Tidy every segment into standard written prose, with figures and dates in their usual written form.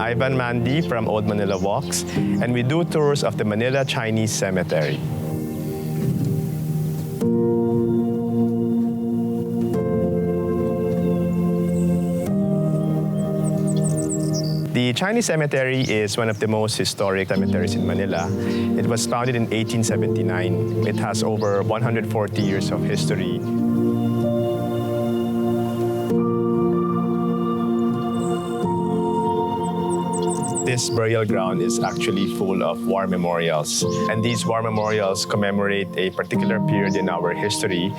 Ivan Mandy from Old Manila Walks, and we do tours of the Manila Chinese Cemetery. The Chinese Cemetery is one of the most historic cemeteries in Manila. It was founded in 1879. It has over 140 years of history. This burial ground is actually full of war memorials. And these war memorials commemorate a particular period in our history,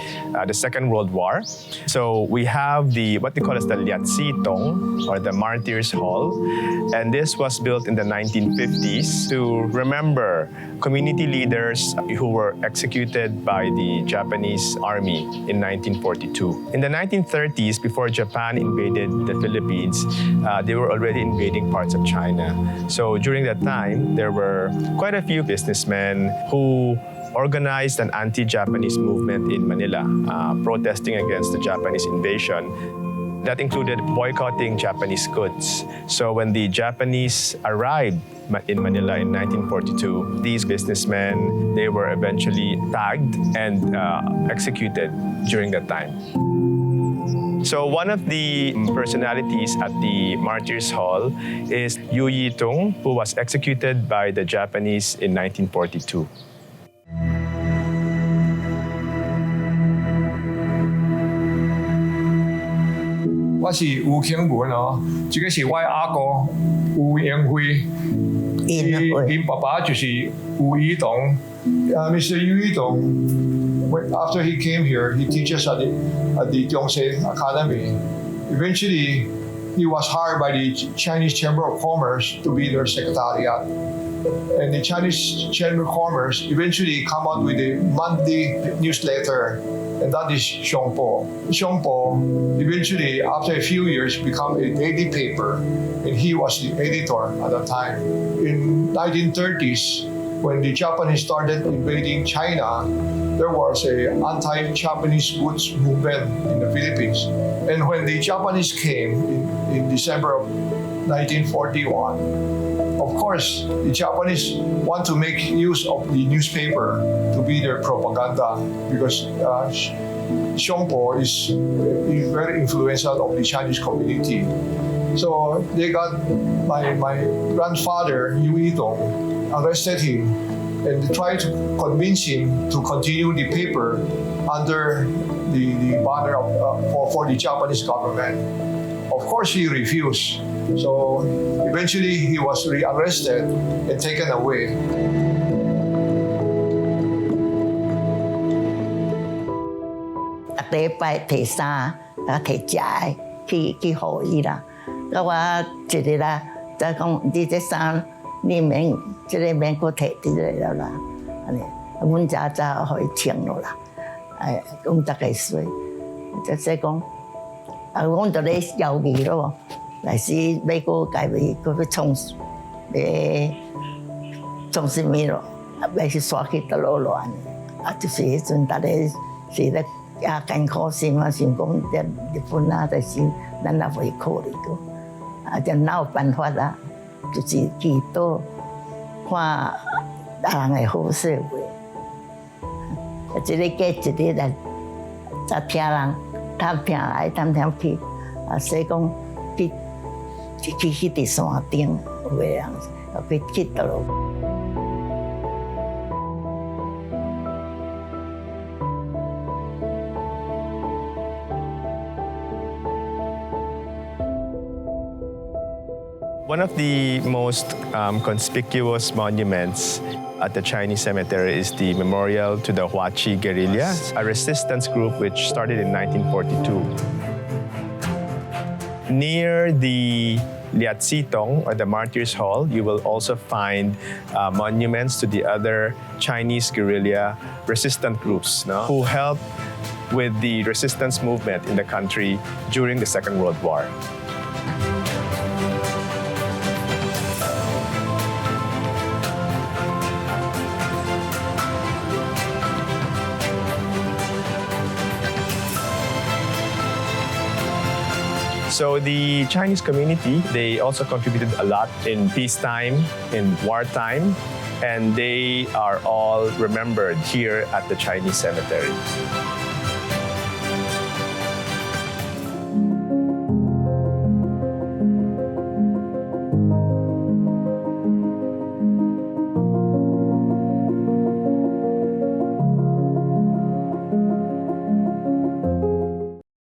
the Second World War. So we have what they call as the Liat Si Tong, or the Martyrs Hall. And this was built in the 1950s to remember community leaders who were executed by the Japanese army in 1942. In the 1930s, before Japan invaded the Philippines, they were already invading parts of China. So during that time, there were quite a few businessmen who organized an anti-Japanese movement in Manila, protesting against the Japanese invasion. That included boycotting Japanese goods. So when the Japanese arrived in Manila in 1942, these businessmen, they were eventually tagged and executed during that time. So one of the personalities at the Martyrs Hall is Yu Yi Tung, who was executed by the Japanese in 1942. I是有兴文哦，这个是我阿哥有英辉，因爸爸就是Yu Yi Tung. Mr. Yu Yi Tung, after he came here, he teaches at the Yonsei Academy. Eventually, he was hired by the Chinese Chamber of Commerce to be their secretariat. And the Chinese Chamber of Commerce eventually come out with a monthly newsletter, and that is Xiong Po. Xiong Po eventually, after a few years, become a daily paper, and he was the editor at that time. In 1930s, when the Japanese started invading China, there was an anti-Japanese goods movement in the Philippines. And when the Japanese came in December of 1941, of course, the Japanese want to make use of the newspaper to be their propaganda, because Xiong Po is very influential of the Chinese community. So they got my grandfather, Yu Yi Tung, arrested him and tried to convince him to continue the paper under the banner for the Japanese government. Of course, he refused. So eventually, he was rearrested and taken away. One of the most conspicuous monuments at the Chinese cemetery is the memorial to the Wha-Chi guerrilla, a resistance group which started in 1942. Near the Liat Si Tong, or the Martyrs Hall, you will also find monuments to the other Chinese guerrilla resistant groups who helped with the resistance movement in the country during the Second World War. So the Chinese community, they also contributed a lot in peacetime, in wartime, and they are all remembered here at the Chinese cemetery.